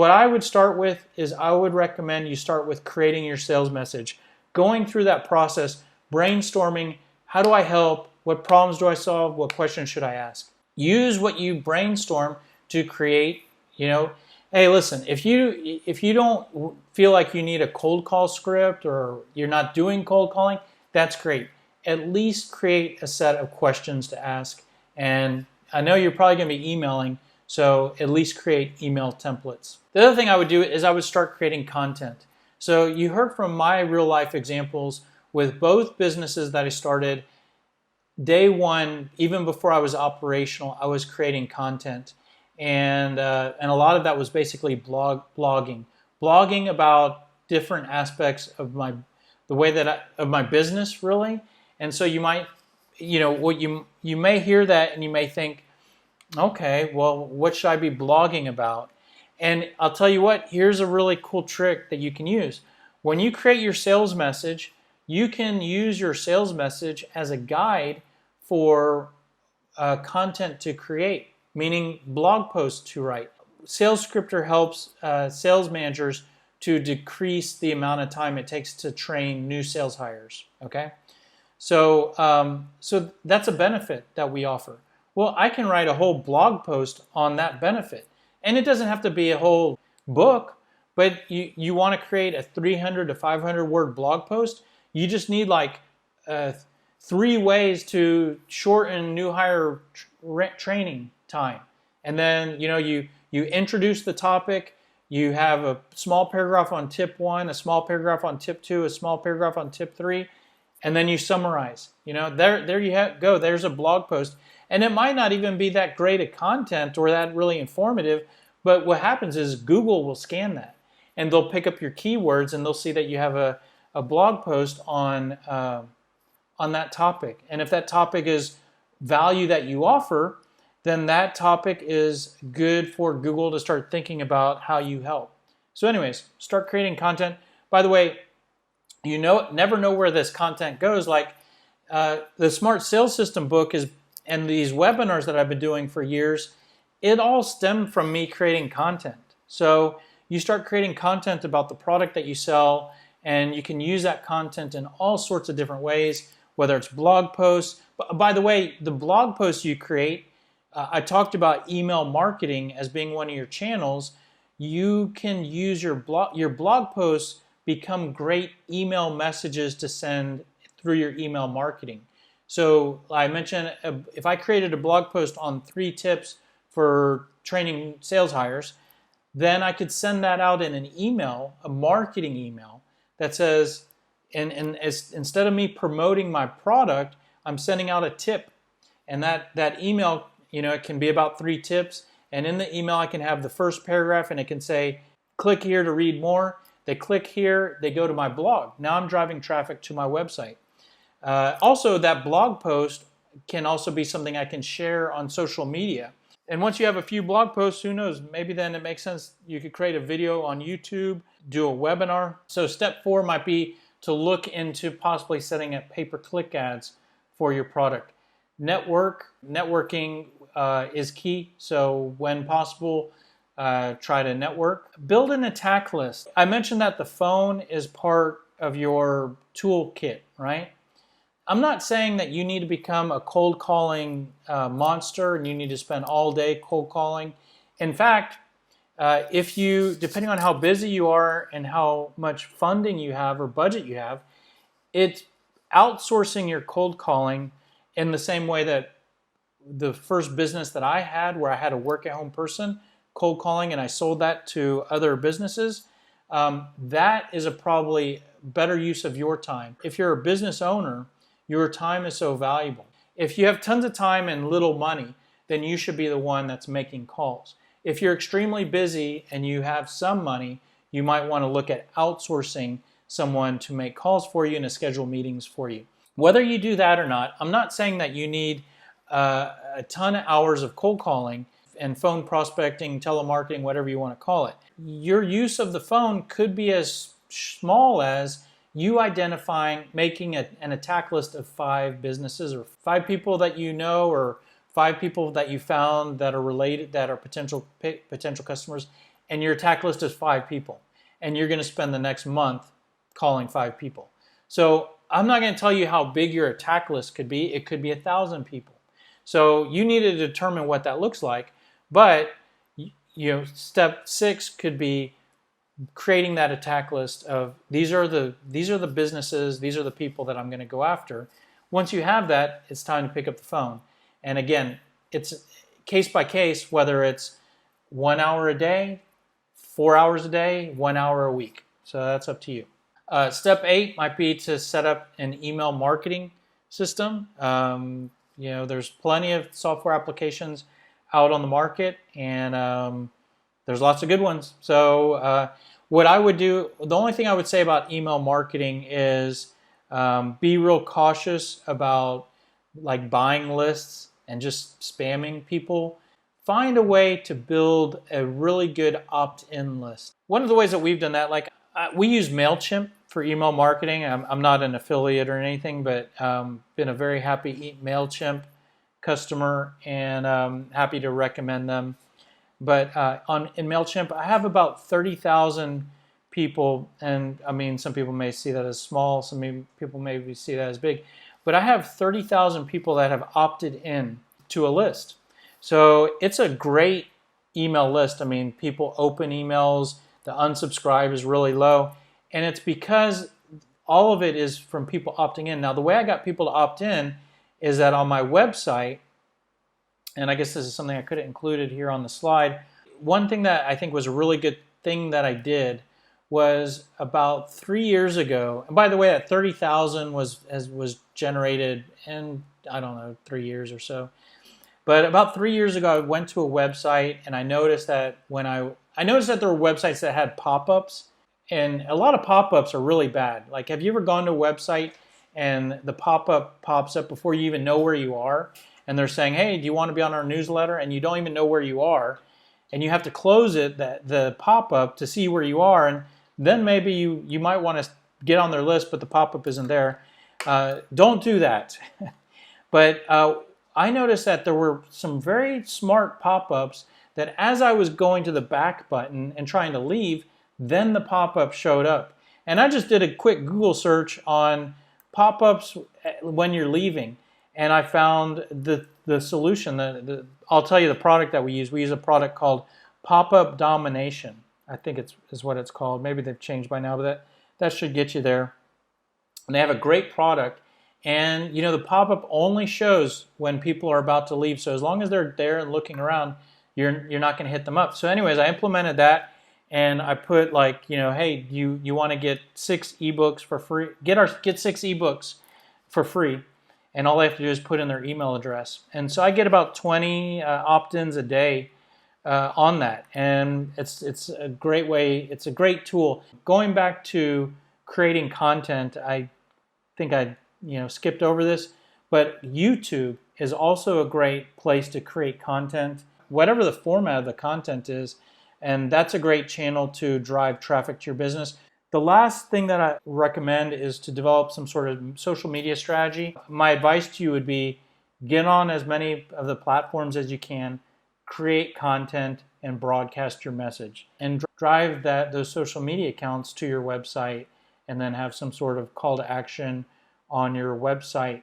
What I would start with is I would recommend you start with creating your sales message, going through that process, brainstorming, how do I help, what problems do I solve, what questions should I ask. Use what you brainstorm to create, hey, listen, if you don't feel like you need a cold call script or you're not doing cold calling, that's great. At least create a set of questions to ask. And I know you're probably going to be emailing, so at least create email templates. The other thing I would do is I would start creating content. So you heard from my real life examples with both businesses that I started. Day one, even before I was operational, I was creating content. And a lot of that was basically blogging about different aspects of my business, really. And so you might, you may hear that and you may think, okay, well, what should I be blogging about? And I'll tell you what, here's a really cool trick that you can use. When you create your sales message, you can use your sales message as a guide for content to create, meaning blog posts to write. Sales Scripter helps sales managers to decrease the amount of time it takes to train new sales hires, okay? So that's a benefit that we offer. Well, I can write a whole blog post on that benefit. And it doesn't have to be a whole book, but you want to create a 300 to 500 word blog post. You just need like 3 ways to shorten new hire training time. And then, you introduce the topic. You have a small paragraph on tip 1, a small paragraph on tip 2, a small paragraph on tip 3, and then you summarize. There you go. There's a blog post. And it might not even be that great a content or that really informative, but what happens is Google will scan that and they'll pick up your keywords and they'll see that you have a blog post on that topic. And if that topic is value that you offer, then that topic is good for Google to start thinking about how you help. So anyways, start creating content. By the way, never know where this content goes. Like the Smart Sales System book and these webinars that I've been doing for years, it all stemmed from me creating content. So you start creating content about the product that you sell, and you can use that content in all sorts of different ways, whether it's blog posts. By the way, the blog posts you create, I talked about email marketing as being one of your channels. You can use your blog posts become great email messages to send through your email marketing. So I mentioned if I created a blog post on 3 tips for training sales hires, then I could send that out in an email, a marketing email that says, instead of me promoting my product, I'm sending out a tip. And that email, it can be about 3 tips. And in the email, I can have the first paragraph and it can say, click here to read more. They click here, they go to my blog. Now I'm driving traffic to my website. Also, that blog post can also be something I can share on social media. And once you have a few blog posts, who knows, maybe then it makes sense you could create a video on YouTube, do a webinar. So step 4 might be to look into possibly setting up pay-per-click ads for your product. Networking is key, so when possible, try to network. Build an attack list. I mentioned that the phone is part of your toolkit, right? I'm not saying that you need to become a cold calling monster and you need to spend all day cold calling. In fact, depending on how busy you are and how much funding you have or budget you have, it's outsourcing your cold calling in the same way that the first business that I had, where I had a work-at-home person, cold calling, and I sold that to other businesses, that is a probably better use of your time. If you're a business owner, your time is so valuable. If you have tons of time and little money, then you should be the one that's making calls. If you're extremely busy and you have some money, you might want to look at outsourcing someone to make calls for you and to schedule meetings for you. Whether you do that or not, I'm not saying that you need a ton of hours of cold calling and phone prospecting, telemarketing, whatever you want to call it. Your use of the phone could be as small as you identifying, making an attack list of 5 businesses or 5 people that you know or 5 people that you found that are related, that are potential customers, and your attack list is 5 people, and you're going to spend the next month calling 5 people. So I'm not going to tell you how big your attack list could be. It could be 1,000 people. So you need to determine what that looks like. But step 6 could be creating that attack list of these are the businesses, these are the people that I'm going to go after. Once you have that, it's time to pick up the phone. And again, it's case by case, whether it's 1 hour a day, 4 hours a day, 1 hour a week. So that's up to you. Step 8 might be to set up an email marketing system. There's plenty of software applications out on the market, and there's lots of good ones. So what I would do, the only thing I would say about email marketing is be real cautious about like buying lists and just spamming people. Find a way to build a really good opt-in list. One of the ways that we've done that, we use MailChimp for email marketing. I'm not an affiliate or anything, but been a very happy MailChimp customer, and happy to recommend them. But in MailChimp, I have about 30,000 people, and I mean, some people may see that as small, some people maybe see that as big, but I have 30,000 people that have opted in to a list. So it's a great email list. I mean, people open emails, the unsubscribe is really low, and it's because all of it is from people opting in. Now, the way I got people to opt in is that on my website, and I guess this is something I could have included here on the slide, one thing that I think was a really good thing that I did was about 3 years ago, and by the way, that 30,000 was generated in, I don't know, 3 years or so. But about 3 years ago, I went to a website, and I noticed that I noticed that there were websites that had pop-ups, and a lot of pop-ups are really bad. Like, have you ever gone to a website and the pop-up pops up before you even know where you are, and they're saying, hey, do you want to be on our newsletter? And you don't even know where you are, and you have to close the pop-up to see where you are, and then maybe you might want to get on their list, but the pop-up isn't there. Don't do that. But I noticed that there were some very smart pop-ups that as I was going to the back button and trying to leave, then the pop-up showed up. And I just did a quick Google search on pop-ups when you're leaving, and I found the solution. I'll tell you the product that we use. We use a product called Pop-Up Domination. I think is what it's called. Maybe they've changed by now, but that should get you there. And they have a great product. And the pop-up only shows when people are about to leave. So as long as they're there and looking around, you're not going to hit them up. So anyways, I implemented that, and I put hey, you want to get 6 ebooks for free? Get 6 ebooks for free, and all they have to do is put in their email address. And so I get about 20 opt-ins a day on that, and it's a great way. It's a great tool. Going back to creating content, I think I skipped over this, but YouTube is also a great place to create content, whatever the format of the content is, and that's a great channel to drive traffic to your business. The last thing that I recommend is to develop some sort of social media strategy. My advice to you would be get on as many of the platforms as you can, create content, and broadcast your message, and drive those social media accounts to your website, and then have some sort of call to action on your website